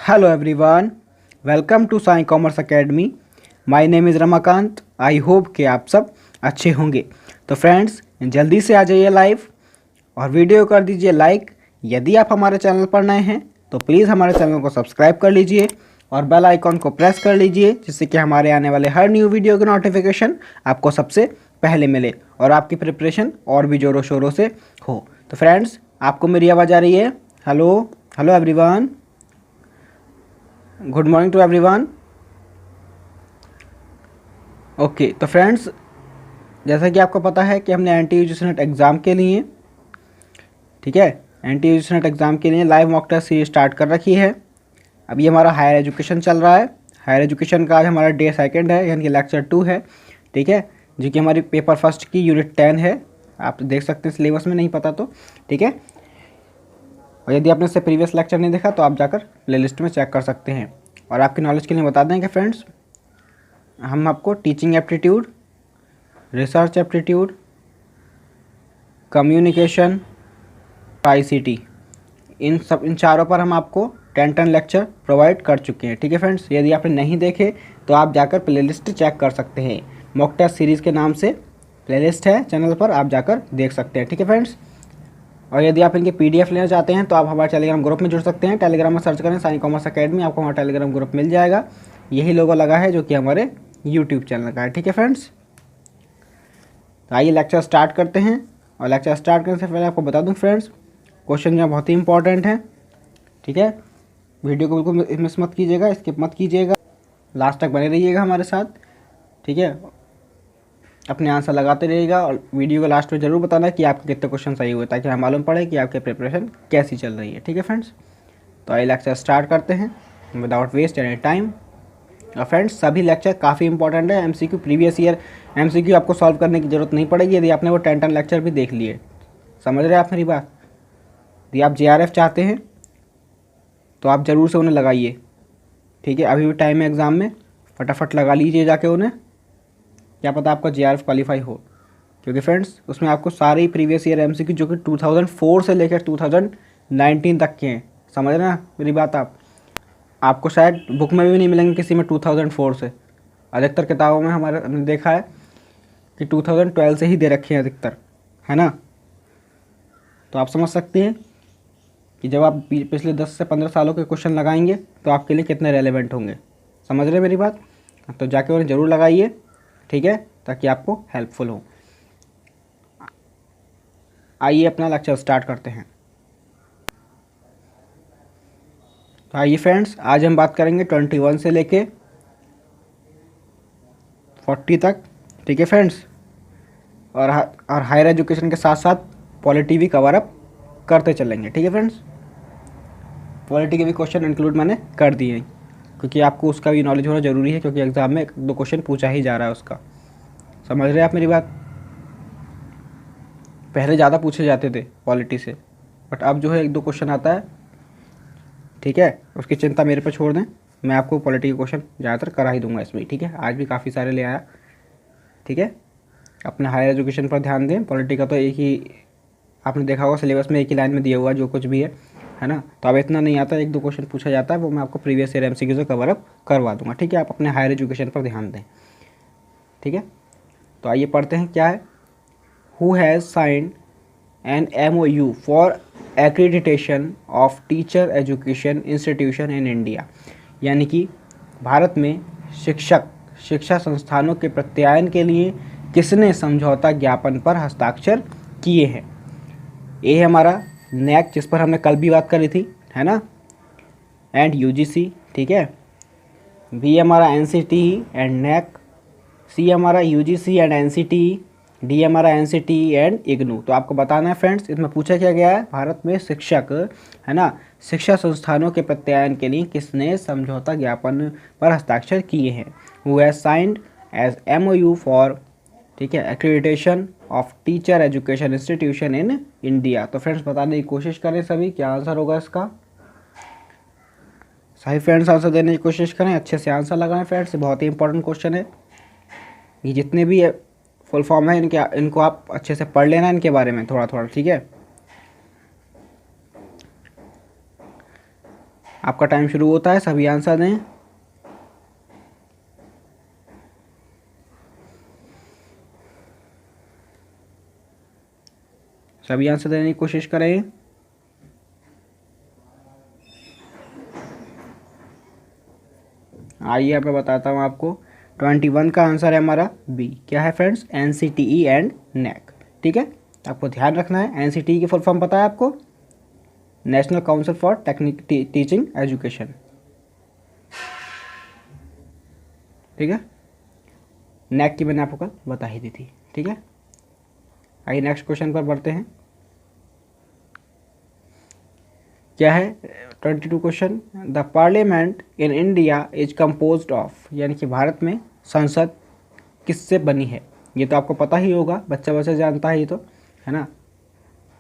Hello everyone, welcome to Sai commerce academy. My name is Ramakant. I hope कि आप सब अच्छे होंगे। तो फ्रेंड्स, जल्दी से आ जाइए लाइव और वीडियो कर दीजिए लाइक। यदि आप हमारे चैनल पर नए हैं तो प्लीज़ हमारे चैनल को सब्सक्राइब कर लीजिए और बेल आइकॉन को प्रेस कर लीजिए, जिससे कि हमारे आने वाले हर न्यू वीडियो की नोटिफिकेशन आपको सबसे पहले मिले और आपकी प्रिपरेशन और भी ज़ोरों शोरों से हो। तो फ्रेंड्स, आपको मेरी आवाज़ आ रही है? Hello hello everyone, good morning to everyone. Okay, तो फ्रेंड्स, जैसा कि आपको पता है कि हमने एंटी यूजीसी नेट एग्ज़ाम के लिए, ठीक है, एंटी यूजीसी नेट एग्ज़ाम के लिए live mock test series start कर रखी है। अभी हमारा हायर एजुकेशन चल रहा है। हायर एजुकेशन का आज हमारा डे सेकंड है, यानी कि लेक्चर 2 है, ठीक है, जो कि हमारी पेपर फर्स्ट की यूनिट 10 है। आप देख सकते हैं सिलेबस में, नहीं पता तो ठीक है। और यदि आपने इससे प्रीवियस लेक्चर नहीं देखा तो आप जाकर प्लेलिस्ट में चेक कर सकते हैं। और आपकी नॉलेज के लिए बता दें कि फ्रेंड्स, हम आपको teaching aptitude, research aptitude, communication, ICT, इन चारों पर हम आपको 10 लेक्चर प्रोवाइड कर चुके हैं, ठीक है फ्रेंड्स। यदि आपने नहीं देखे तो आप जाकर प्लेलिस्ट चेक कर सकते हैं। मॉक टेस्ट सीरीज़ के नाम से प्लेलिस्ट है चैनल पर, आप जाकर देख सकते हैं, ठीक है फ्रेंड्स। और यदि आप इनके पीडीएफ लेना चाहते हैं तो आप हमारे टेलीग्राम ग्रुप में जुड़ सकते हैं। टेलीग्राम में सर्च करें साई कॉमर्स अकेडमी, आपको हमारा टेलीग्राम ग्रुप मिल जाएगा। यही लोगो लगा है जो कि हमारे यूट्यूब चैनल का है, ठीक है फ्रेंड्स। तो आइए लेक्चर स्टार्ट करते हैं। और लेक्चर स्टार्ट करने से पहले आपको बता दूं फ्रेंड्स, क्वेश्चन जो बहुत ही इंपॉर्टेंट है, ठीक है। वीडियो को बिल्कुल मिस मत कीजिएगा, स्किप मत कीजिएगा, लास्ट तक बने रहिएगा हमारे साथ, ठीक है। अपने आंसर लगाते रहिएगा और वीडियो को लास्ट में ज़रूर बताना कि आपके कितने क्वेश्चन सही हुए, ताकि हमें मालूम पड़े कि आपकी प्रिपरेशन कैसी चल रही है, ठीक है फ्रेंड्स। तो आइए लेक्चर स्टार्ट करते हैं विदाउट वेस्ट एनी टाइम। और फ्रेंड्स, सभी लेक्चर काफ़ी इंपॉर्टेंट है। एमसीक्यू, प्रीवियस ईयर एमसीक्यू आपको सॉल्व करने की ज़रूरत नहीं पड़ेगी यदि आपने वो 10 लेक्चर भी देख लिए। समझ रहे हैं आप मेरी बात? यदि आप जेआरएफ चाहते हैं तो आप ज़रूर से उन्हें लगाइए, ठीक है। अभी भी टाइम है एग्ज़ाम में, फटाफट लगा लीजिए जाके उन्हें, क्या पता आपका जेआरएफ क्वालिफाई हो। क्योंकि फ्रेंड्स, उसमें आपको सारे प्रीवियस ईयर एमसीक्यू जो कि 2004 से लेकर 2019 तक के हैं। समझ रहे हैं मेरी बात? आपको शायद बुक में भी नहीं मिलेंगे किसी में 2004 से। अधिकतर किताबों में हमने देखा है कि 2012 से ही दे रखे हैं अधिकतर, है ना। तो आप समझ सकते हैं कि जब आप पिछले 10 से 15 सालों के क्वेश्चन लगाएंगे तो आपके लिए कितने रेलेवेंट होंगे। समझ रहे हैं मेरी बात? तो जाके उन्हें ज़रूर लगाइए, ठीक है, ताकि आपको हेल्पफुल हो। आइए अपना लेक्चर स्टार्ट करते हैं। तो आइए फ्रेंड्स, आज हम बात करेंगे 21 से लेके 40 तक, ठीक है फ्रेंड्स। और हायर एजुकेशन के साथ साथ पॉलिटी भी कवर अप करते चलेंगे, ठीक है फ्रेंड्स। पॉलिटी के भी क्वेश्चन इंक्लूड मैंने कर दिए हैं, क्योंकि आपको उसका भी नॉलेज होना ज़रूरी है, क्योंकि एग्ज़ाम में 1-2 क्वेश्चन पूछा ही जा रहा है उसका। समझ रहे हैं आप मेरी बात? पहले ज़्यादा पूछे जाते थे पॉलिटी से, बट अब जो है 1-2 क्वेश्चन आता है, ठीक है। उसकी चिंता मेरे पे छोड़ दें, मैं आपको पॉलिटी के क्वेश्चन ज़्यादातर करा ही दूंगा इसमें, ठीक है। आज भी काफ़ी सारे ले आया, ठीक है। अपने हायर एजुकेशन पर ध्यान दें। पॉलिटी का तो एक ही, आपने देखा होगा सिलेबस में एक ही लाइन में दिया हुआ जो कुछ भी है ना। तो अब इतना नहीं आता, 1-2 क्वेश्चन पूछा जाता है, वो मैं आपको प्रीवियस ईयर एमसीक्यू से कवर अप करवा दूंगा, ठीक है। आप अपने हायर एजुकेशन पर ध्यान दें, ठीक है। तो आइए पढ़ते हैं क्या है। Who has signed an MOU for accreditation of teacher education institution in India, यानी कि भारत में शिक्षा संस्थानों के प्रत्यायन के लिए किसने समझौता ज्ञापन पर हस्ताक्षर किए हैं। ए है हमारा नैक, जिस पर हमने कल भी बात करी थी, है ना, एंड UGC, ठीक है। बी हमारा NCTE एंड नैक, सी हमारा UGC एंड NCTE, डी हमारा NCTE एंड इग्नू। तो आपको बताना है फ्रेंड्स, इसमें पूछा क्या गया है, भारत में शिक्षक, है ना, शिक्षा संस्थानों के प्रत्यायन के लिए किसने समझौता ज्ञापन पर हस्ताक्षर किए हैं। Who has signed as MOU फॉर, ठीक है, accreditation of teacher education institution in India. तो फ्रेंड्स, बताने की कोशिश करें सभी, क्या आंसर होगा इसका। सही फ्रेंड्स आंसर देने की कोशिश करें, अच्छे से आंसर लगाएं फ्रेंड्स, बहुत ही इंपॉर्टेंट क्वेश्चन है। ये जितने भी फुल फॉर्म है इनको आप अच्छे से पढ़ लेना, इनके बारे में थोड़ा थोड़ा, ठीक है। आपका टाइम शुरू होता है, सभी आंसर दें। सभी आंसर देने की कोशिश करें। आइए अब मैं बताता हूँ आपको। 21 का आंसर है हमारा बी। क्या है फ्रेंड्स? NCTE and NAC। ठीक है, आपको ध्यान रखना है। NCTE की फुल फॉर्म पता है आपको? National council for teaching education. ठीक है, NAC की मैंने आपको कल बता ही दी थी। ठीक है, आइए नेक्स्ट क्वेश्चन पर बढ़ते हैं। क्या है 22 question? The parliament in India is composed of, यानी कि भारत में संसद किससे बनी है? ये तो आपको पता ही होगा, बच्चा बच्चा जानता है ये तो, है ना।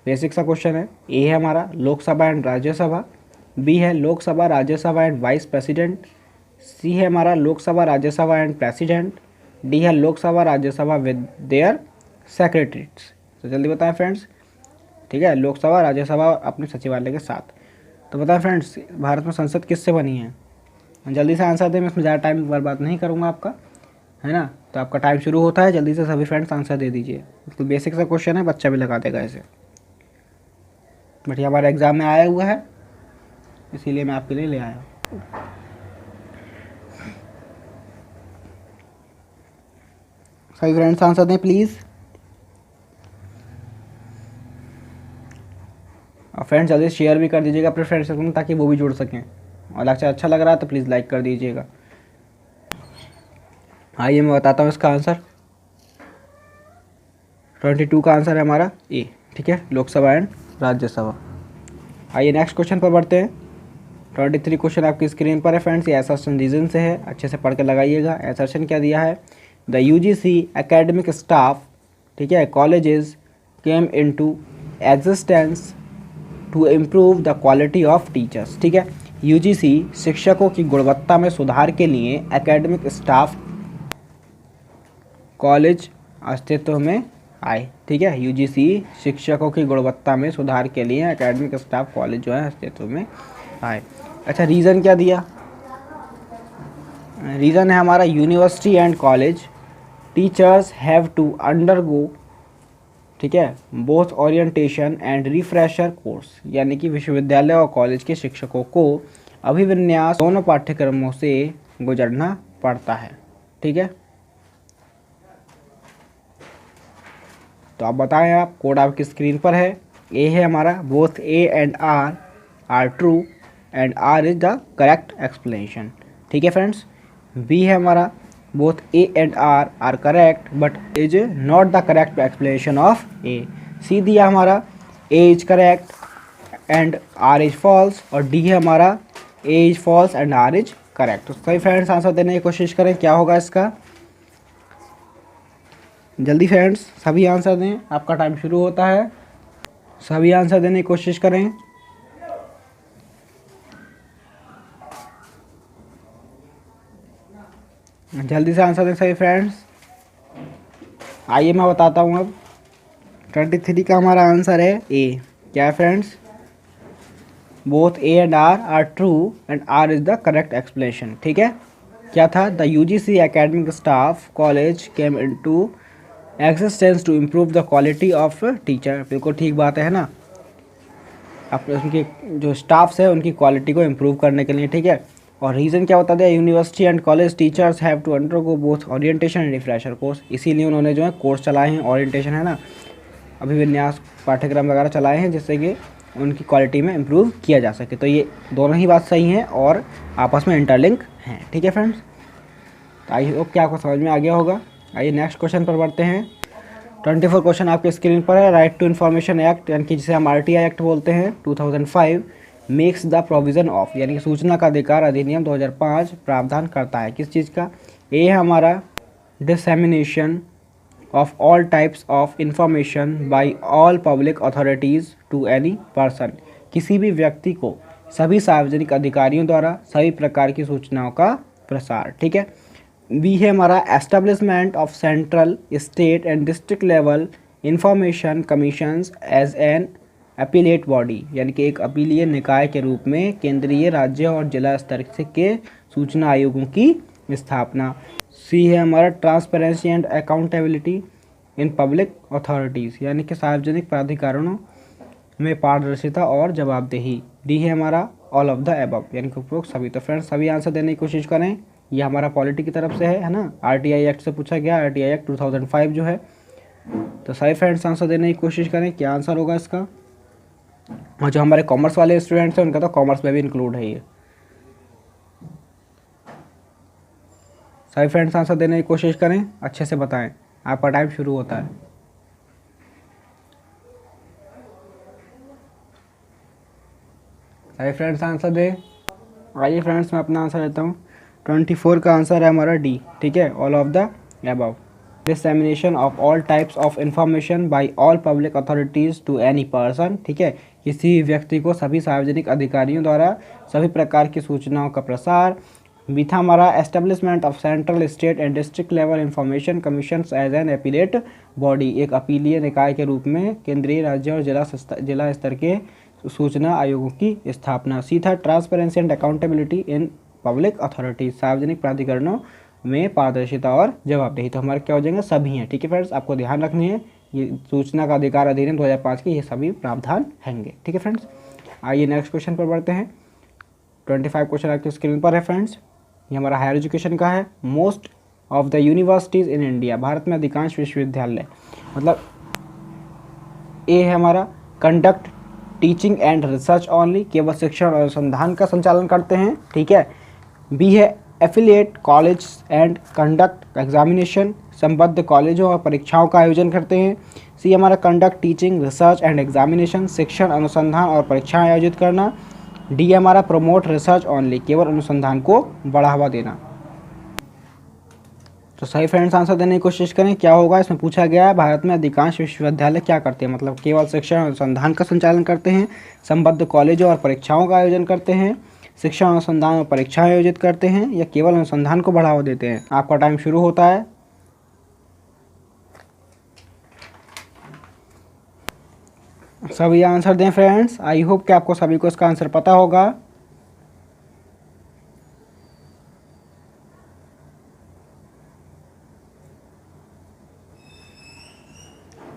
बेसिक सा क्वेश्चन है। ए है हमारा लोकसभा एंड राज्यसभा, बी है Lok Sabha Rajya Sabha and vice president, C है हमारा Lok Sabha Rajya Sabha and president, D है Lok Sabha Rajya Sabha with their secretaries. तो जल्दी बताएं फ्रेंड्स। ठीक है, लोकसभा राज्यसभा अपने सचिवालय के साथ। तो बताएं फ्रेंड्स, भारत में संसद किससे बनी है? जल्दी से आंसर दें, मैं इसमें ज़्यादा टाइम बर्बाद नहीं करूँगा आपका, है ना। तो आपका टाइम शुरू होता है, जल्दी से सभी फ्रेंड्स आंसर दे दीजिए। तो बेसिक सा क्वेश्चन है, बच्चा भी लगा देगा इसे, बट ये हमारे एग्ज़ाम में आया हुआ है, इसीलिए मैं आपके लिए ले आया हूँ। सभी फ्रेंड्स आंसर दें प्लीज़। और फ्रेंड्स जल्दी शेयर भी कर दीजिएगा अपने फ्रेंड्स सर्कल में, ताकि वो भी जुड़ सकें। और लेक्चर अच्छा लग रहा है तो प्लीज़ लाइक कर दीजिएगा। आइए मैं बताता हूँ इसका आंसर। 22 का आंसर है हमारा ए। ठीक है, लोकसभा एंड राज्यसभा। आइए नेक्स्ट क्वेश्चन पर बढ़ते हैं। 23 क्वेश्चन आपकी स्क्रीन पर है फ्रेंड्स। ये असर्शन रीजन से है, अच्छे से पढ़ के लगाइएगा। असर्शन क्या दिया है? द UGC एकेडमिक स्टाफ, ठीक है, colleges came into existence to improve the quality of teachers. ठीक है, UGC शिक्षकों की गुणवत्ता में सुधार के लिए एकेडमिक स्टाफ कॉलेज अस्तित्व में आए। ठीक है, UGC शिक्षकों की गुणवत्ता में सुधार के लिए एकेडमिक स्टाफ कॉलेज जो है अस्तित्व में आए। अच्छा, रीज़न क्या दिया? रीज़न है हमारा university and college teachers have to undergo, ठीक है, both orientation and refresher course, यानी कि विश्वविद्यालय और कॉलेज के शिक्षकों को अभिविन्यास दोनों पाठ्यक्रमों से गुजरना पड़ता है। ठीक है, तो आप बताएं, आप कोड आपकी स्क्रीन पर है। ए है हमारा both A and R are true and R is the correct explanation. ठीक है फ्रेंड्स। बी है हमारा both A and R are correct but is not the correct explanation of A। C दिया हमारा A is correct and R is false, और D है हमारा A is false and R is correct। तो सही friends answer देने की कोशिश करें, क्या होगा इसका? जल्दी फ्रेंड्स सभी आंसर दें, आपका टाइम शुरू होता है। सभी आंसर देने की कोशिश करें। जल्दी से आंसर दें सभी फ्रेंड्स। आइए मैं बताता हूँ अब। 23 का हमारा आंसर है ए। क्या है friends? Both A and R are true and R is the correct explanation. ठीक है, क्या था? The UGC academic staff college came into existence to improve the quality of teacher. बिल्कुल ठीक बात है ना, आप उनके जो स्टाफ्स है उनकी क्वालिटी को इम्प्रूव करने के लिए। ठीक है, और रीज़न क्या बता दिया? University and college teachers have to undergo both orientation and refresher course, इसीलिए उन्होंने जो है कोर्स चलाए हैं, ओरिएंटेशन है ना, अभिविन्यास पाठ्यक्रम वगैरह चलाए हैं, जिससे कि उनकी क्वालिटी में इम्प्रूव किया जा सके। तो ये दोनों ही बात सही हैं और आपस में इंटरलिंक हैं। ठीक है फ्रेंड्स, तो आई होप क्या आपको समझ में आ गया होगा। आइए नेक्स्ट क्वेश्चन पर बढ़ते हैं। 24 क्वेश्चन आपके स्क्रीन पर है। राइट टू इन्फॉर्मेशन एक्ट, यानी कि जिसे हम RTI एक्ट बोलते हैं, 2005 मेक्स द प्रोविज़न ऑफ, यानी कि सूचना का अधिकार अधिनियम 2005 प्रावधान करता है किस चीज़ का? ए है हमारा dissemination of all types of information by all public authorities to any person, किसी भी व्यक्ति को सभी सार्वजनिक अधिकारियों द्वारा सभी प्रकार की सूचनाओं का प्रसार। ठीक है। बी है हमारा establishment of central, state and district level information commissions as an appellate body यानी कि एक अपीलीय निकाय के रूप में केंद्रीय, राज्य और जिला स्तर के सूचना आयोगों की स्थापना। सी है हमारा transparency and accountability in public authorities यानी कि सार्वजनिक प्राधिकरणों में पारदर्शिता और जवाबदेही। डी है हमारा ऑल ऑफ द अबव यानी कि उपरोक्त सभी। तो फ्रेंड्स सभी आंसर देने की कोशिश करें। ये हमारा पॉलिटी की तरफ से है ना, आरटीआई एक्ट से पूछा गया, आरटीआई एक्ट 2005 जो है। तो सभी फ्रेंड्स आंसर देने की कोशिश करें, क्या आंसर होगा इसका। और जो हमारे कॉमर्स वाले स्टूडेंट्स हैं उनका तो कॉमर्स में भी इंक्लूड है ये। सभी फ्रेंड्स आंसर देने की कोशिश करें, अच्छे से बताएं, आपका टाइम शुरू होता है। सभी फ्रेंड्स आंसर दे। आइए फ्रेंड्स मैं अपना आंसर देता हूँ। 24 का आंसर है हमारा डी, ठीक है, all of the above. Dissemination of all types of information by all public authorities to any person, ठीक है, किसी व्यक्ति को सभी सार्वजनिक अधिकारियों द्वारा सभी प्रकार की सूचनाओं का प्रसार। बी था हमारा establishment of central, state and district level information commission as an appellate body, एक अपीलीय निकाय के रूप में केंद्रीय, राज्य और जिला स्तर के सूचना आयोगों की स्थापना। सी था transparency and accountability in public authorities, सार्वजनिक प्राधिकरणों में पारदर्शिता और जवाबदेही। तो हमारे क्या हो जाएंगे, सभी हैं, ठीक है फ्रेंड्स, आपको ध्यान रखनी है। ये सूचना का अधिकार अधिनियम 2005 के ये सभी प्रावधान हैंगे, ठीक है फ्रेंड्स। आइए नेक्स्ट क्वेश्चन पर बढ़ते हैं। 25 क्वेश्चन आपकी स्क्रीन पर है फ्रेंड्स। ये हमारा हायर एजुकेशन का है। Most of the universities in India, Bharat में अधिकांश विश्वविद्यालय, मतलब ए है हमारा conduct teaching and research only, केवल शिक्षण और अनुसंधान का संचालन करते हैं, ठीक है। बी है affiliate college and conduct examination, संबद्ध कॉलेजों और परीक्षाओं का आयोजन करते हैं। सी हमारा conduct teaching research and examination, शिक्षण, अनुसंधान और परीक्षाएं आयोजित करना। डी हमारा प्रमोट रिसर्च ओनली, केवल अनुसंधान को बढ़ावा देना। तो सही फ्रेंड्स आंसर देने की कोशिश करें, क्या होगा। इसमें पूछा गया है भारत में अधिकांश विश्वविद्यालय क्या करते हैं, मतलब केवल शिक्षण और अनुसंधान का संचालन करते हैं, संबद्ध कॉलेजों और परीक्षाओं का आयोजन करते हैं, शिक्षण अनुसंधान और परीक्षाएं आयोजित करते हैं, या केवल अनुसंधान को बढ़ावा देते हैं। आपका टाइम शुरू होता है। सभी आंसर दें फ्रेंड्स। आई होप कि आपको सभी को इसका आंसर पता होगा।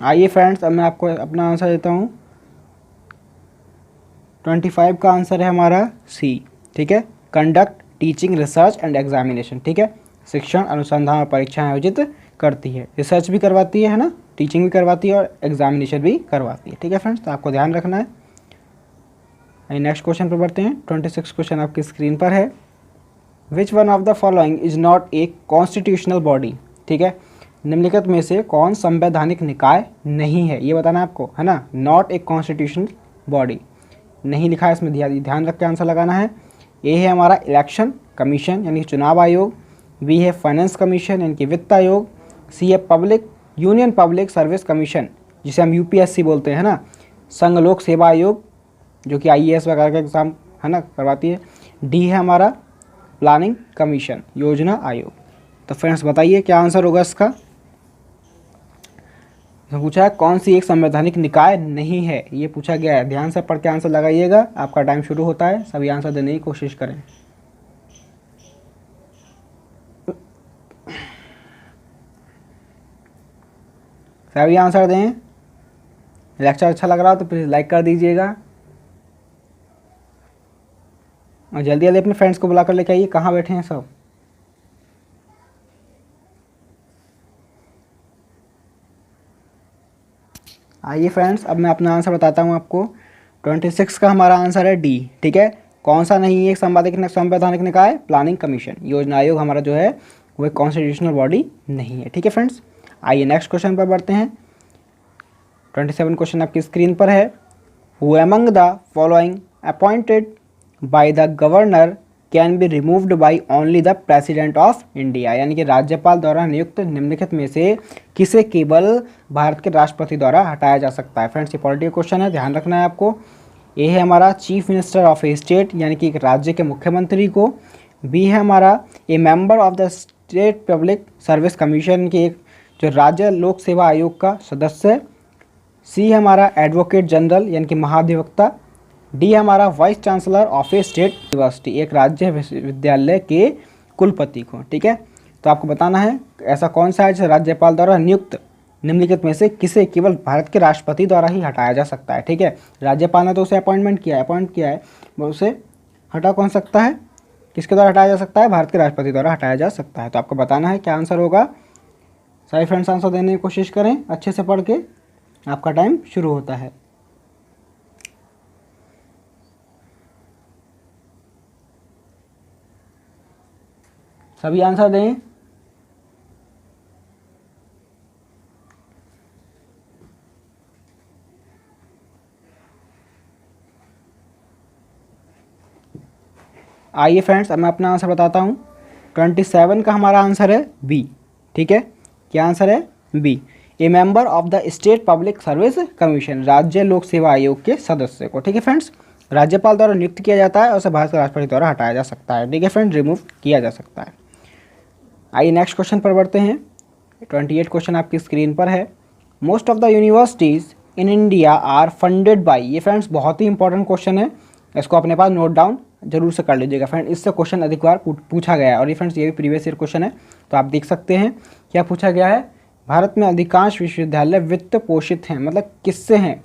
आइए फ्रेंड्स अब मैं आपको अपना आंसर देता हूँ। 25 का आंसर है हमारा सी, ठीक है, conduct teaching research and examination, ठीक है, शिक्षण, अनुसंधान और परीक्षाएं आयोजित करती है, रिसर्च भी करवाती है ना, टीचिंग भी करवाती है और एग्जामिनेशन भी करवाती है, ठीक है फ्रेंड्स, तो आपको ध्यान रखना है। नेक्स्ट क्वेश्चन पर बढ़ते हैं। 26 क्वेश्चन आपकी स्क्रीन पर है। Which one of the following is not a constitutional body, ठीक है, निम्नलिखित में से कौन संवैधानिक निकाय नहीं है, ये बताना है आपको, है ना। नॉट ए कॉन्स्टिट्यूशनल बॉडी नहीं लिखा है, इसमें ध्यान रख के आंसर लगाना है। ए है हमारा इलेक्शन कमीशन यानी चुनाव आयोग। बी है फाइनेंस कमीशन यानी कि वित्त आयोग। सी है यूनियन पब्लिक सर्विस कमीशन जिसे हम यूपीएससी बोलते हैं ना, संघ लोक सेवा आयोग जो कि आईएएस वगैरह का एग्जाम है ना करवाती है। डी है हमारा प्लानिंग कमीशन योजना आयोग। तो फ्रेंड्स बताइए क्या आंसर होगा इसका। तो पूछा है कौन सी एक संवैधानिक निकाय नहीं है, ये पूछा गया है। ध्यान से पढ़ के आंसर लगाइएगा, आपका टाइम शुरू होता है। सभी आंसर देने की कोशिश करें। सभी आंसर दें। लेक्चर अच्छा लग रहा हो तो प्लीज़ लाइक कर दीजिएगा और जल्दी जल्दी अपने फ्रेंड्स को बुलाकर लेके आइए। कहाँ बैठे हैं सब। आइए फ्रेंड्स अब मैं अपना आंसर बताता हूँ आपको। 26 का हमारा आंसर है डी, ठीक है। कौन सा नहीं है एक संवैधानिक निकाय, प्लानिंग कमीशन योजना आयोग हमारा जो है वो एक कॉन्स्टिट्यूशनल बॉडी नहीं है, ठीक है फ्रेंड्स। आइए नेक्स्ट क्वेश्चन पर बढ़ते हैं। 27 क्वेश्चन आपकी स्क्रीन पर है। Who among the following appointed by the governor can be removed by only the president of India, यानी कि राज्यपाल द्वारा नियुक्त निम्नलिखित में से किसे केवल भारत के राष्ट्रपति द्वारा हटाया जा सकता है। फ्रेंड्स ये पॉलिटिकल क्वेश्चन है, ध्यान रखना है आपको। ए है हमारा chief minister of A state यानी कि एक राज्य के मुख्यमंत्री को। बी है हमारा ए member of the state public service commission के एक जो राज्य लोक सेवा आयोग का सदस्य। सी हमारा एडवोकेट जनरल यानी कि महाधिवक्ता। डी हमारा vice chancellor of A state university, एक राज्य विश्वविद्यालय के कुलपति को। ठीक है, तो आपको बताना है ऐसा कौन सा है जिसे राज्यपाल द्वारा नियुक्त निम्नलिखित में से किसे केवल भारत के राष्ट्रपति द्वारा ही हटाया जा सकता है। ठीक है, राज्यपाल ने तो उसे अपॉइंट किया है, वो उसे हटा कौन सकता है, किसके द्वारा हटाया जा सकता है, भारत के राष्ट्रपति द्वारा हटाया जा सकता है। तो आपको बताना है क्या आंसर होगा। सारे फ्रेंड्स आंसर देने की कोशिश करें अच्छे से पढ़ के, आपका टाइम शुरू होता है। सभी आंसर दें। आइए फ्रेंड्स, अब मैं अपना आंसर बताता हूँ। 27 का हमारा आंसर है बी। ठीक है, क्या आंसर है, B. A member of the state public service commission, राज्य लोक सेवा आयोग के सदस्य को। ठीक है फ्रेंड्स, राज्यपाल द्वारा नियुक्त किया जाता है और उसे भारत के राष्ट्रपति द्वारा हटाया जा सकता है। ठीक है फ्रेंड्स, रिमूव किया जा सकता है। आइए नेक्स्ट क्वेश्चन पर बढ़ते हैं। 28 क्वेश्चन आपकी स्क्रीन पर है। Most of the universities in India are funded by, ये फ्रेंड्स बहुत ही इंपॉर्टेंट क्वेश्चन है, इसको अपने पास नोट डाउन जरूर से कर लीजिएगा फ्रेंड। इससे क्वेश्चन अधिक बार पूछा गया है और ये फ्रेंड्स ये भी प्रीवियस ईयर क्वेश्चन है, तो आप देख सकते हैं क्या पूछा गया है। भारत में अधिकांश विश्वविद्यालय वित्त पोषित हैं, मतलब किससे हैं,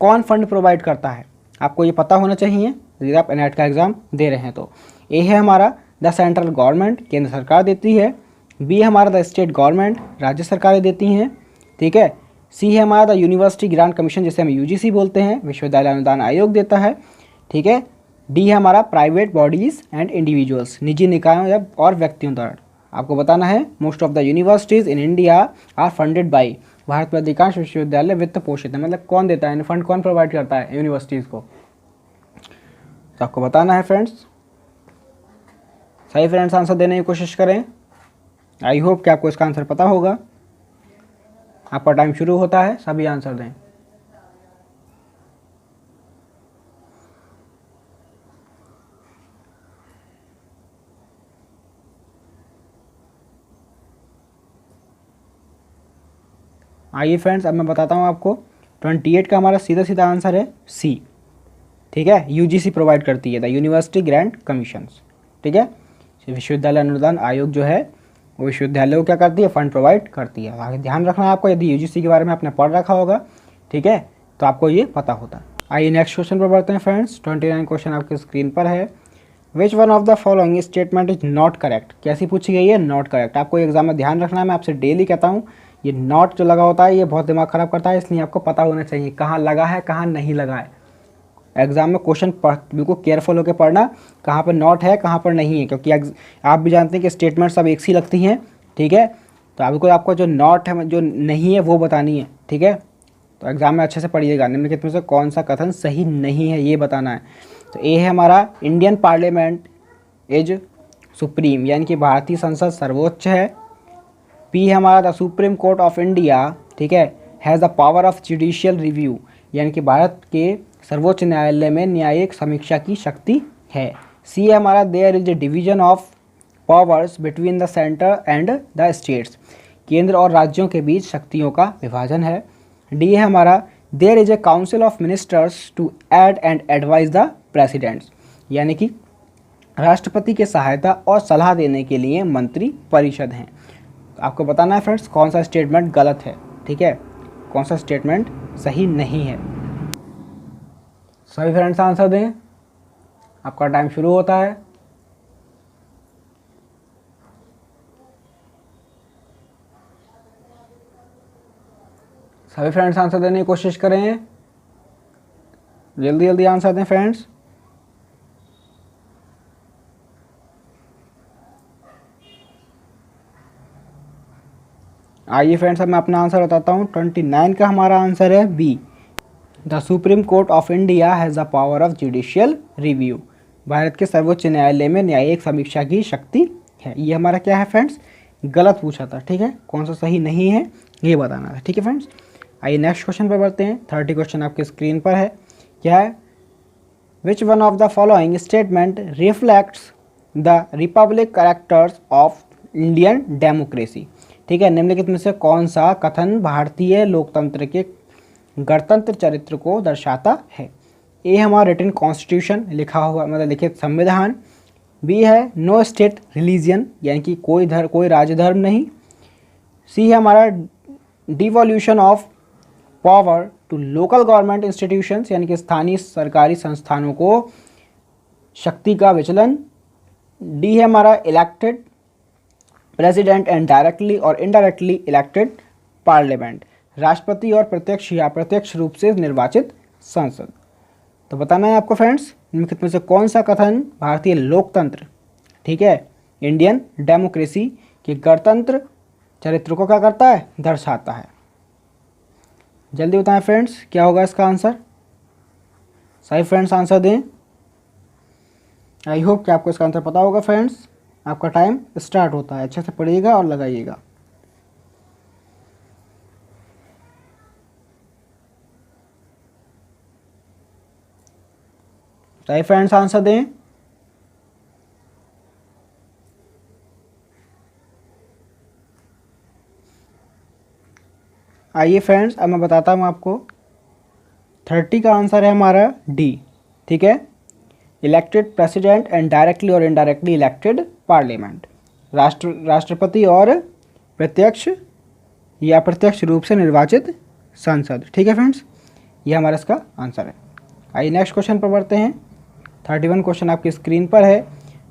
कौन फंड प्रोवाइड करता है, आपको ये पता होना चाहिए यदि आप NET का एग्ज़ाम दे रहे हैं तो। ए है हमारा द सेंट्रल गवर्नमेंट, केंद्र सरकार देती है। बी हमारा द स्टेट गवर्नमेंट, राज्य सरकारें देती हैं। ठीक है, सी है हमारा द यूनिवर्सिटी ग्रांट कमीशन, जिसे हम UGC बोलते हैं, विश्वविद्यालय अनुदान आयोग देता है। ठीक है, डी है हमारा प्राइवेट बॉडीज़ एंड इंडिविजुअल्स, निजी निकायों या और व्यक्तियों द्वारा। आपको बताना है most of the universities in India are funded by, Bharat में अधिकांश विश्वविद्यालय वित्त पोषित है, मतलब कौन देता है, फंड कौन प्रोवाइड करता है यूनिवर्सिटीज़ को, तो आपको बताना है फ्रेंड्स। सही फ्रेंड्स आंसर देने की कोशिश करें। आई होप कि आपको इसका आंसर पता होगा। आपका टाइम शुरू होता है, सभी आंसर दें। आइए फ्रेंड्स, अब मैं बताता हूँ आपको। 28 का हमारा सीधा सीधा आंसर है सी। ठीक है, UGC प्रोवाइड करती है, द यूनिवर्सिटी ग्रांट कमीशंस। ठीक है, विश्वविद्यालय अनुदान आयोग जो है वो विश्वविद्यालय को क्या करती है, फंड प्रोवाइड करती है। आगे ध्यान रखना है आपको, यदि UGC के बारे में आपने पढ़ रखा होगा, ठीक है, तो आपको ये पता होता है। आइए नेक्स्ट क्वेश्चन पर बढ़ते हैं फ्रेंड्स। 29 क्वेश्चन आपकी स्क्रीन पर है। Which one of the following statement is not correct, कैसी पूछी गई है, नॉट करेक्ट। आपको एग्जाम में ध्यान रखना है, मैं आपसे डेली कहता हूँ, ये नॉट जो लगा होता है ये बहुत दिमाग खराब करता है, इसलिए आपको पता होना चाहिए कहाँ लगा है कहाँ नहीं लगा है। एग्जाम में क्वेश्चन बिल्कुल केयरफुल होकर पढ़ना, कहाँ पर नॉट है कहाँ पर नहीं है, क्योंकि आप भी जानते हैं कि स्टेटमेंट सब एक सी लगती हैं। ठीक है, तो बिल्कुल आपको जो नॉट है जो नहीं है वो बतानी है। ठीक है, तो एग्जाम में अच्छे से पढ़िएगा, निम्नलिखित में से कौन सा कथन सही नहीं है ये बताना है। तो ए है हमारा इंडियन पार्लियामेंट इज सुप्रीम, यानी कि भारतीय संसद सर्वोच्च है। पी है हमारा the supreme court of India, ठीक है, has the power of judicial review, यानी कि भारत के सर्वोच्च न्यायालय में न्यायिक समीक्षा की शक्ति है। सी है हमारा there is a division of powers between the centre and the states, केंद्र और राज्यों के बीच शक्तियों का विभाजन है। डी है हमारा there is a council of ministers to aid and advise the presidents, यानी कि राष्ट्रपति के सहायता और सलाह देने के लिए मंत्री परिषद हैं। तो आपको बताना है फ्रेंड्स कौन सा स्टेटमेंट गलत है। ठीक है, कौन सा स्टेटमेंट सही नहीं है। सभी फ्रेंड्स आंसर दें, आपका टाइम शुरू होता है। सभी फ्रेंड्स आंसर देने की कोशिश करें, जल्दी जल्दी आंसर दें फ्रेंड्स। आइए फ्रेंड्स, अब मैं अपना आंसर बताता हूँ। 29 का हमारा आंसर है B, the supreme court of India has the power of judicial review, Bharat के सर्वोच्च न्यायालय में न्यायिक समीक्षा की शक्ति है। ये हमारा क्या है फ्रेंड्स, गलत पूछा था। ठीक है, कौन सा सही नहीं है ये बताना था। ठीक है फ्रेंड्स, आइए नेक्स्ट क्वेश्चन पर बढ़ते हैं। 30 क्वेश्चन आपके स्क्रीन पर है। क्या है, which one of the following statement reflects the Republic characters of Indian democracy. ठीक है, निम्नलिखित में से कौन सा कथन भारतीय लोकतंत्र के गणतंत्र चरित्र को दर्शाता है। ए हमारा रिटन कॉन्स्टिट्यूशन, लिखा हुआ मतलब लिखित संविधान। बी है नो स्टेट रिलीजियन, यानी कि कोई राज्य धर्म नहीं। सी है हमारा devolution of power to local government institutions, यानी कि स्थानीय सरकारी संस्थानों को शक्ति का विचलन। डी है हमारा इलेक्टेड प्रेसिडेंट एंड डायरेक्टली और इनडायरेक्टली इलेक्टेड पार्लियामेंट, राष्ट्रपति और प्रत्यक्ष या अप्रत्यक्ष रूप से निर्वाचित संसद। तो बताना है आपको फ्रेंड्स, निम्नलिखित में से कौन सा कथन भारतीय लोकतंत्र, ठीक है, इंडियन डेमोक्रेसी के गणतंत्र चरित्र को क्या करता है, दर्शाता है। जल्दी बताएं फ्रेंड्स, क्या होगा इसका आंसर। सही फ्रेंड्स आंसर दें। आई होप कि आपको इसका आंसर पता होगा फ्रेंड्स। आपका टाइम स्टार्ट होता है, अच्छे से पढ़िएगा और लगाइएगा। सही फ्रेंड्स आंसर दें। आइए फ्रेंड्स, अब मैं बताता हूँ आपको। 30 का आंसर है हमारा डी, ठीक है, इलेक्टेड प्रेसिडेंट एंड डायरेक्टली और इनडायरेक्टली इलेक्टेड पार्लियामेंट, राष्ट्रपति और प्रत्यक्ष या अप्रत्यक्ष रूप से निर्वाचित संसद। ठीक है फ्रेंड्स, ये हमारा इसका आंसर है। आइए नेक्स्ट क्वेश्चन पर बढ़ते हैं। 31 क्वेश्चन आपकी स्क्रीन पर है।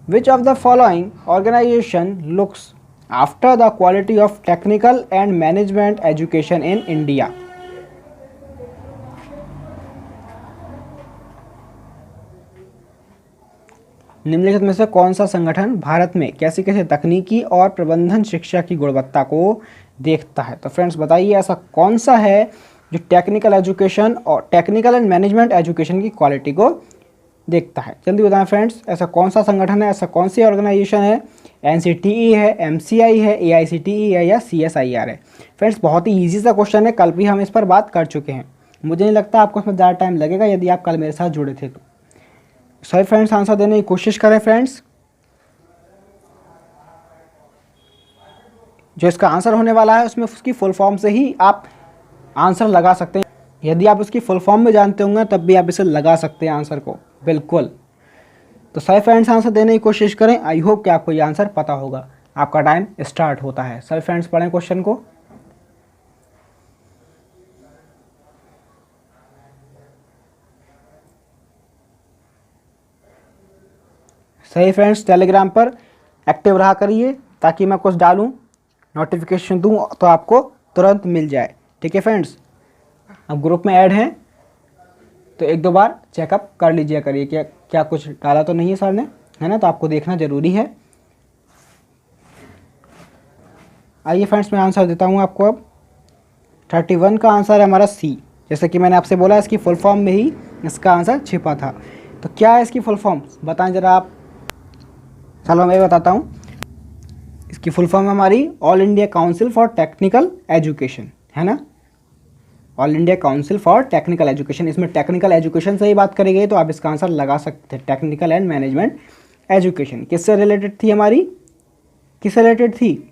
Which of the following organisation looks after the quality of technical and management education in India. निम्नलिखित में से कौन सा संगठन भारत में कैसे कैसे तकनीकी और प्रबंधन शिक्षा की गुणवत्ता को देखता है। तो फ्रेंड्स बताइए, ऐसा कौन सा है जो टेक्निकल एजुकेशन और टेक्निकल एंड मैनेजमेंट एजुकेशन की क्वालिटी को देखता है। जल्दी बताएं फ्रेंड्स, ऐसा कौन सा संगठन है, ऐसा कौन सी ऑर्गेनाइजेशन है। NCTE है, MCI है, AICTE है या CSIR है। फ्रेंड्स बहुत ही ईजी सा क्वेश्चन है, कल भी हम इस पर बात कर चुके हैं। मुझे नहीं लगता आपको इसमें ज़्यादा टाइम लगेगा यदि आप कल मेरे साथ जुड़े थे तो। सही फ्रेंड्स आंसर देने की कोशिश करें फ्रेंड्स। जो इसका आंसर होने वाला है उसमें उसकी फुल फॉर्म से ही आप आंसर लगा सकते हैं। यदि आप उसकी फुल फॉर्म में जानते होंगे तब भी आप इसे लगा सकते हैं आंसर को, बिल्कुल। तो सही फ्रेंड्स आंसर देने की कोशिश करें। आई होप कि आपको ये आंसर पता होगा। आपका टाइम स्टार्ट होता है। सही फ्रेंड्स पढ़ें क्वेश्चन को। सही फ्रेंड्स टेलीग्राम पर एक्टिव रहा करिए ताकि मैं कुछ डालूं, नोटिफिकेशन दूं तो आपको तुरंत मिल जाए। ठीक है फ्रेंड्स, अब ग्रुप में ऐड हैं तो एक दो बार चेकअप कर लीजिए करिए क्या क्या कुछ डाला तो नहीं है सर ने, है ना, तो आपको देखना ज़रूरी है। आइए फ्रेंड्स मैं आंसर देता हूँ आपको। अब 31 का आंसर है हमारा सी। जैसे कि मैंने आपसे बोला इसकी फुल फॉर्म में ही इसका आंसर छिपा था। तो क्या है इसकी फुल फॉर्म बताएं ज़रा आप। चलो मैं बताता हूँ। इसकी फुल फॉर्म हमारी all India council for technical education, है ना, all India council for technical education. इसमें टेक्निकल एजुकेशन से ही बात करी गई तो आप इसका आंसर लगा सकते हैं, टेक्निकल एंड मैनेजमेंट एजुकेशन। किससे रिलेटेड थी हमारी, किससे रिलेटेड थी,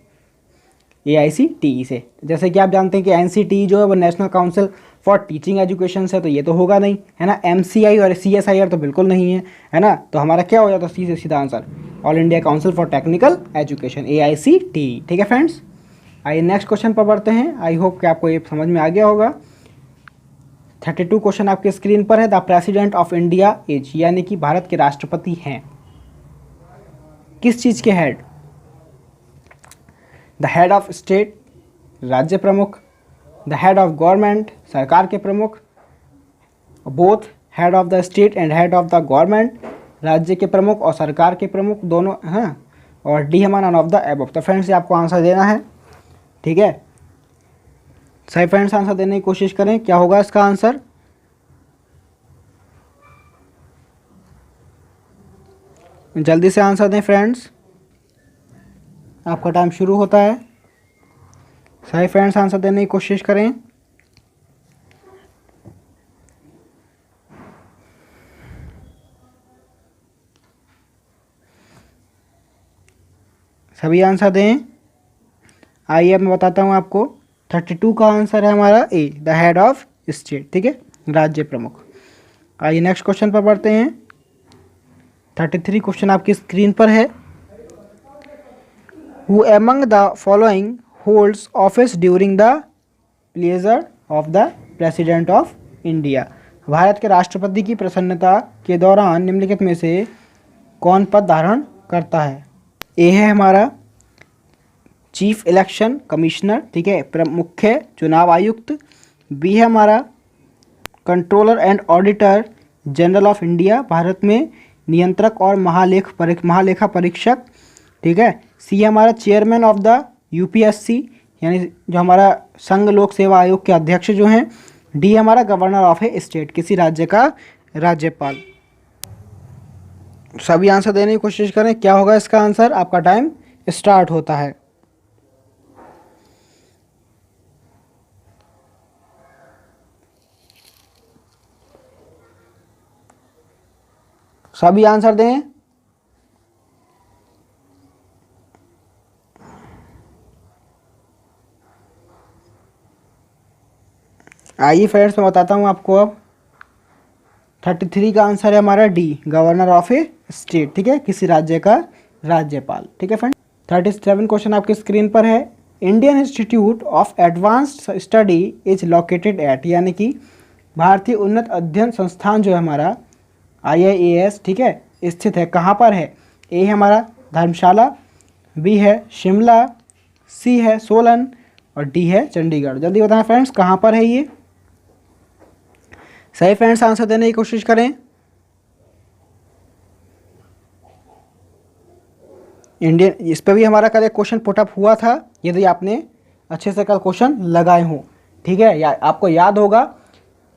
AICTE से। जैसे कि आप जानते हैं कि NCTE जो है वो national council for teaching education से, तो ये तो होगा नहीं, है ना। MCI और CSIR तो बिल्कुल नहीं है ना। तो हमारा क्या हो जाता है सीधे सीधा answer, all India council for technical education, AICTE। ठीक है फ्रेंड्स, आइए नेक्स्ट क्वेश्चन पर बढ़ते हैं। आई होप कि आपको ये समझ में आ गया होगा। 32 क्वेश्चन आपके स्क्रीन पर है। The president of India is, यानी कि भारत के राष्ट्रपति हैं किस चीज़ के head. The head of state, राज्य प्रमुख। द हेड ऑफ गवर्नमेंट, सरकार के प्रमुख। Both head of the state and head of the government, राज्य के प्रमुख और सरकार के प्रमुख दोनों, हाँ। और डी हमारा नन ऑफ द एबव। तो फ्रेंड्स आपको आंसर देना है, ठीक है। सही फ्रेंड्स आंसर देने की कोशिश करें, क्या होगा इसका आंसर। जल्दी से आंसर दें फ्रेंड्स, आपका टाइम शुरू होता है। सही फ्रेंड्स आंसर देने की कोशिश करें। सभी आंसर दें। आइए अब मैं बताता हूँ आपको। 32 का आंसर है हमारा ए, द हेड ऑफ स्टेट, ठीक है, राज्य प्रमुख। आइए नेक्स्ट क्वेश्चन पर बढ़ते हैं। 33 क्वेश्चन आपकी स्क्रीन पर है। Who among the following holds office during the pleasure of the president of India. Bharat के राष्ट्रपति की प्रसन्नता के दौरान निम्नलिखित में से कौन पद धारण करता है? ए है हमारा चीफ इलेक्शन कमिश्नर, ठीक है, मुख्य चुनाव आयुक्त। बी है हमारा controller and auditor general of India, Bharat में नियंत्रक और महालेखा परीक्षक, ठीक है। सी है हमारा चेयरमैन ऑफ द यूपीएससी, यानी जो हमारा संघ लोक सेवा आयोग के अध्यक्ष जो हैं। डी हमारा गवर्नर ऑफ ए स्टेट, किसी राज्य का राज्यपाल। सभी आंसर देने की कोशिश करें। क्या होगा इसका आंसर? आपका टाइम स्टार्ट होता है। सभी आंसर दें। आइए फ्रेंड्स मैं बताता हूँ आपको अब। 33 का आंसर है हमारा D, governor of A state, ठीक है, किसी राज्य का राज्यपाल, ठीक है फ्रेंड। 37 क्वेश्चन आपकी स्क्रीन पर है। Indian institute of advanced study is located at, यानी कि भारतीय उन्नत अध्ययन संस्थान जो है हमारा IIAS, ठीक है, स्थित है कहाँ पर है? ए है हमारा धर्मशाला, बी है शिमला, सी है सोलन और डी है चंडीगढ़। जल्दी बताएं फ्रेंड्स कहाँ पर है ये। सही फ्रेंड्स आंसर देने की कोशिश करें। इंडियन, इस पर भी हमारा कल एक क्वेश्चन पुटअप हुआ था, यदि आपने अच्छे से कल क्वेश्चन लगाए हों, ठीक है, या आपको याद होगा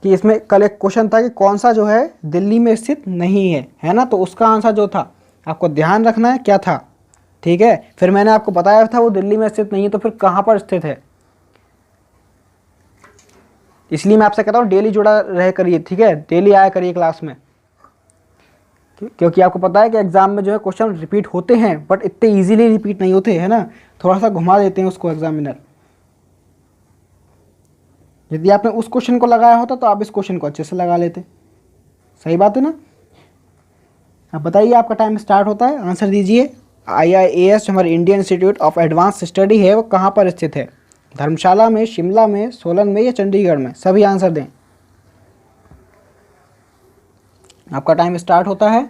कि इसमें कल एक क्वेश्चन था कि कौन सा जो है दिल्ली में स्थित नहीं है ना, तो उसका आंसर जो था आपको ध्यान रखना है क्या था, ठीक है। फिर मैंने आपको बताया था वो दिल्ली में स्थित नहीं है, तो फिर कहाँ पर स्थित है? इसलिए मैं आपसे कहता हूँ डेली जुड़ा रह करिए, ठीक है, डेली आया करिए क्लास में, क्योंकि आपको पता है कि एग्जाम में जो है क्वेश्चन रिपीट होते हैं, बट इतने इजीली रिपीट नहीं होते, है ना, थोड़ा सा घुमा देते हैं उसको एग्जामिनर। यदि आपने उस क्वेश्चन को लगाया होता तो आप इस क्वेश्चन को अच्छे से लगा लेते। सही बात है ना। अब बताइए, आपका टाइम स्टार्ट होता है, आंसर दीजिए। IIAS जो हमारे Indian institute of advance study है वो कहाँ पर स्थित है? धर्मशाला में, शिमला में, सोलन में या चंडीगढ़ में? सभी आंसर दें। आपका टाइम स्टार्ट होता है।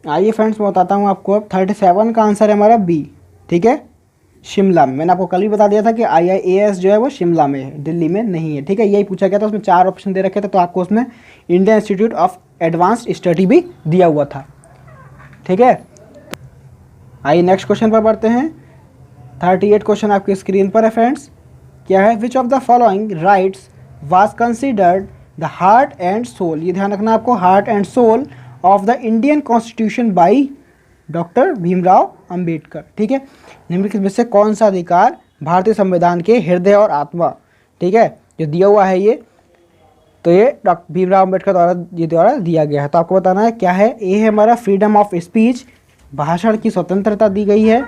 आइए फ्रेंड्स मैं बताता हूँ आपको अब। 37 का आंसर है हमारा बी, ठीक है, शिमला में। मैंने आपको कल भी बता दिया था कि IIAS जो है वो शिमला में है, दिल्ली में नहीं है, ठीक है। यही पूछा गया था, उसमें 4 ऑप्शन दे रखे थे, तो आपको उसमें Indian institute of advanced study भी दिया हुआ था, ठीक है। आइए नेक्स्ट क्वेश्चन पर बढ़ते हैं। 38 क्वेश्चन आपकी स्क्रीन पर है फ्रेंड्स। क्या है? Which of the following rights was considered the heart and soul, ये ध्यान रखना आपको, heart and soul of the Indian constitution by doctor Bhimrao Ambedkar, ठीक है। निम्नलिखित में से कौन सा अधिकार भारतीय संविधान के हृदय और आत्मा, ठीक है, जो दिया हुआ है ये, तो ये डॉक्टर भीमराव अंबेडकर द्वारा दिया गया है। तो आपको बताना है क्या है। ए है हमारा फ्रीडम ऑफ स्पीच, भाषण की स्वतंत्रता दी गई है।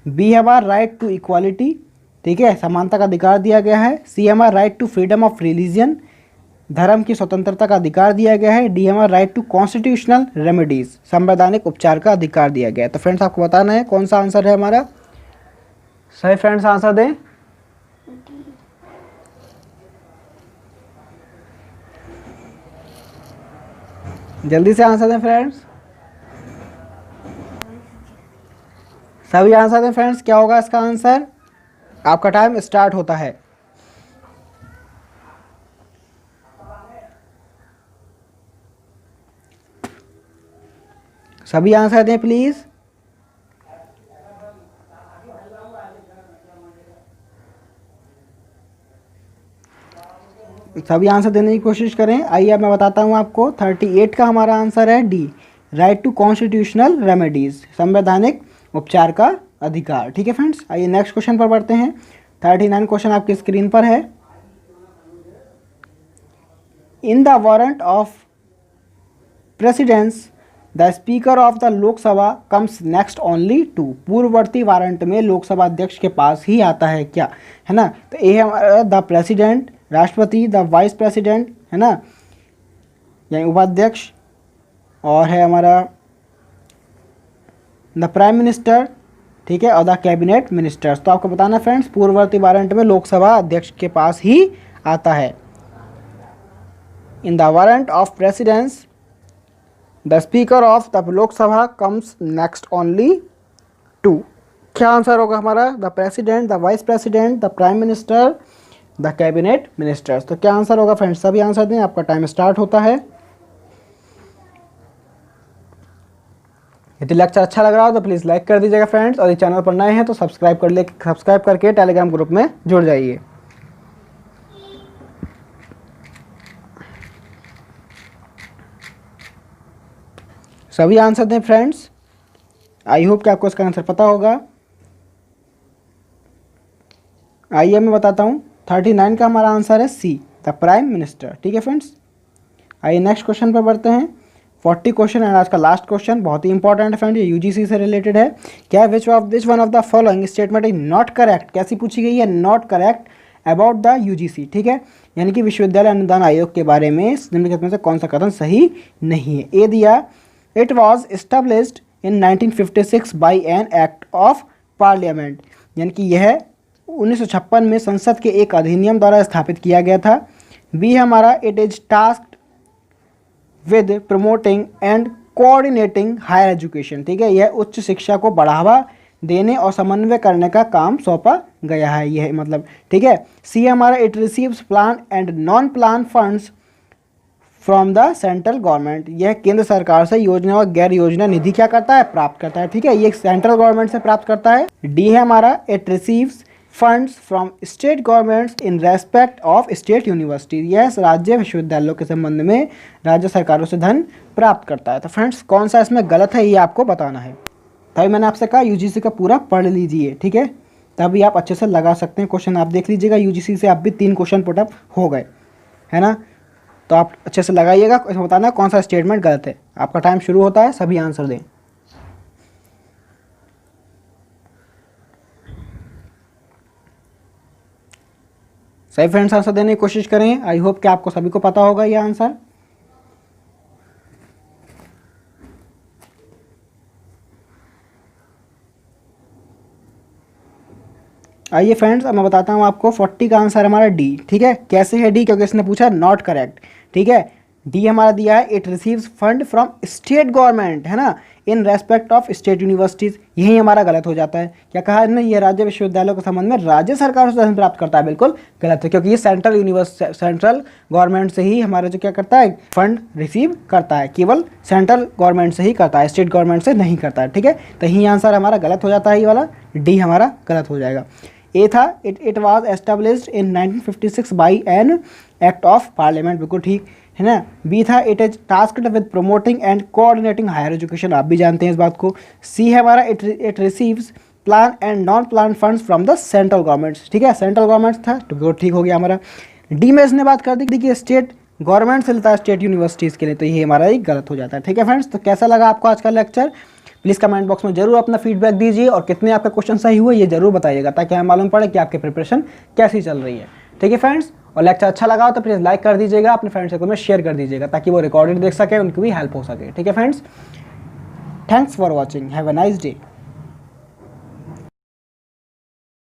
बी है हमारा राइट टू इक्वालिटी, ठीक है, समानता का अधिकार दिया गया है। सी है हमारा right to freedom of religion, धर्म की स्वतंत्रता का अधिकार दिया गया है। डी हमारा राइट टू कॉन्स्टिट्यूशनल रेमेडीज, संवैधानिक उपचार का अधिकार दिया गया है। तो फ्रेंड्स आपको बताना है कौन सा आंसर है हमारा। सही फ्रेंड्स आंसर दें। जल्दी से आंसर दें फ्रेंड्स, सभी आंसर दें फ्रेंड्स। क्या होगा इसका आंसर? आपका टाइम स्टार्ट होता है। सभी आंसर दें प्लीज। सभी आंसर देने की कोशिश करें। आइए अब मैं बताता हूं आपको। 38 का हमारा आंसर है D, right to constitutional remedies, संवैधानिक उपचार का अधिकार, ठीक है फ्रेंड्स। आइए नेक्स्ट क्वेश्चन पर बढ़ते हैं। 39 क्वेश्चन आपकी स्क्रीन पर है। In the warrant of precedence the speaker of the Lok Sabha comes next only to, पूर्ववर्ती वारंट में लोकसभा अध्यक्ष के पास ही आता है क्या, है ना। तो ए है हमारा द प्रेसिडेंट, राष्ट्रपति, द वाइस प्रेसिडेंट, है ना, यानी उपाध्यक्ष, और है हमारा द प्राइम मिनिस्टर, ठीक है, और द कैबिनेट मिनिस्टर्स। तो आपको बताना फ्रेंड्स, पूर्ववर्ती वारंट में लोकसभा अध्यक्ष के पास ही आता है। In the warrant of precedence the speaker of the Lok Sabha comes next only to. क्या आंसर होगा हमारा, the president, the vice president, the prime minister, the cabinet ministers. तो क्या आंसर होगा फ्रेंड्स, सभी आंसर दें, आपका टाइम स्टार्ट होता है। यदि लेक्चर अच्छा लग रहा हो तो प्लीज़ लाइक कर दीजिएगा फ्रेंड्स, और ये चैनल पर नए हैं तो सब्सक्राइब करके टेलीग्राम ग्रुप में जुड़ जाइए। सभी आंसर दें फ्रेंड्स, आई होप कि आपको इसका आंसर पता होगा। आइए मैं बताता हूँ, 39 का हमारा आंसर है सी, द प्राइम मिनिस्टर। ठीक है फ्रेंड्स, आइए नेक्स्ट क्वेश्चन पर बढ़ते हैं। 40 क्वेश्चन एंड आज का लास्ट क्वेश्चन बहुत ही इंपॉर्टेंट है फ्रेंड, ये यूजीसी से रिलेटेड है। क्या which one of the following statement is not correct, कैसी पूछी गई है, not correct about the UGC. ठीक है, यानी कि विश्वविद्यालय अनुदान आयोग के बारे में निम्नलिखित में से कौन सा कथन सही नहीं है। ए दिया, it was established in 1956 by an act of parliament, यानी कि यह 1956 में संसद के एक अधिनियम द्वारा स्थापित किया गया था। बी हमारा, it is task with promoting and coordinating higher education. ठीक है, यह उच्च शिक्षा को बढ़ावा देने और समन्वय करने का काम सौंपा गया है, यह मतलब। ठीक है, सी हमारा, it receives plan and non plan funds from the central government, यह केंद्र सरकार से योजना और गैर योजना निधि क्या करता है, प्राप्त करता है। ठीक है, ये सेंट्रल गवर्नमेंट से प्राप्त करता है। डी है हमारा, it receives funds from state governments in respect of state universities, यह राज्य विश्वविद्यालयों के संबंध में राज्य सरकारों से धन प्राप्त करता है। तो फ्रेंड्स कौन सा इसमें गलत है ये आपको बताना है। तभी मैंने आपसे कहा यूजीसी का पूरा पढ़ लीजिए, ठीक है, तभी आप अच्छे से लगा सकते हैं क्वेश्चन। आप देख लीजिएगा यूजीसी से आप भी 3 क्वेश्चन पुटअप हो गए, है ना। तो आप अच्छे से लगाइएगा, इसमें बताना कौन सा स्टेटमेंट गलत है। आपका टाइम शुरू होता है, सभी आंसर दें। सही फ्रेंड्स आंसर देने की कोशिश करें। आई होप कि आपको सभी को पता होगा ये आंसर। आइए फ्रेंड्स, अब मैं बताता हूँ आपको 40 का आंसर हमारा डी। ठीक है, कैसे है डी, क्योंकि इसने पूछा नॉट करेक्ट। ठीक है, डी हमारा दिया है, it receives fund from state government, है ना, in respect of state universities, यही हमारा गलत हो जाता है। क्या कहा है ना, ये राज्य विश्वविद्यालयों के संबंध में राज्य सरकार से धन प्राप्त करता है, बिल्कुल गलत है, क्योंकि ये सेंट्रल गवर्नमेंट से ही हमारा जो क्या करता है, फंड रिसीव करता है, केवल सेंट्रल गवर्नमेंट से ही करता है, स्टेट गवर्नमेंट से नहीं करता है। ठीक है, तो यही आंसर हमारा गलत हो जाता है, ये वाला डी हमारा गलत हो जाएगा। ए था, it was established in 1956 by an act of parliament, बिल्कुल ठीक है ना। बी था, it is tasked with promoting and coordinating higher education, आप भी जानते हैं इस बात को। सी है हमारा, it receives plan and non plan funds from the central government. ठीक है, सेंट्रल गवर्नमेंट था तो बिल्कुल ठीक हो गया हमारा। डी में इसने बात कर दी कि स्टेट गवर्नमेंट से लेता है स्टेट यूनिवर्सिटीज़ के लिए, तो ये हमारा ही गलत हो जाता है। ठीक है फ्रेंड्स, तो कैसा लगा आपको आज का लेक्चर, प्लीज़ कमेंट बॉक्स में जरूर अपना फीडबैक दीजिए, और कितने आपका क्वेश्चन सही हुए ये जरूर बताइएगा, ताकि हमें मालूम पड़े कि आपकी प्रिपरेशन कैसी चल रही है। ठीक है फ्रेंड्स, और लेक्चर अच्छा लगा हो तो प्लीज़ लाइक कर दीजिएगा, अपने फ्रेंड सर्कल में शेयर कर दीजिएगा, ताकि वो रिकॉर्डेड देख सके, उनको भी हेल्प हो सके। ठीक है friends, thanks for watching, have a nice day.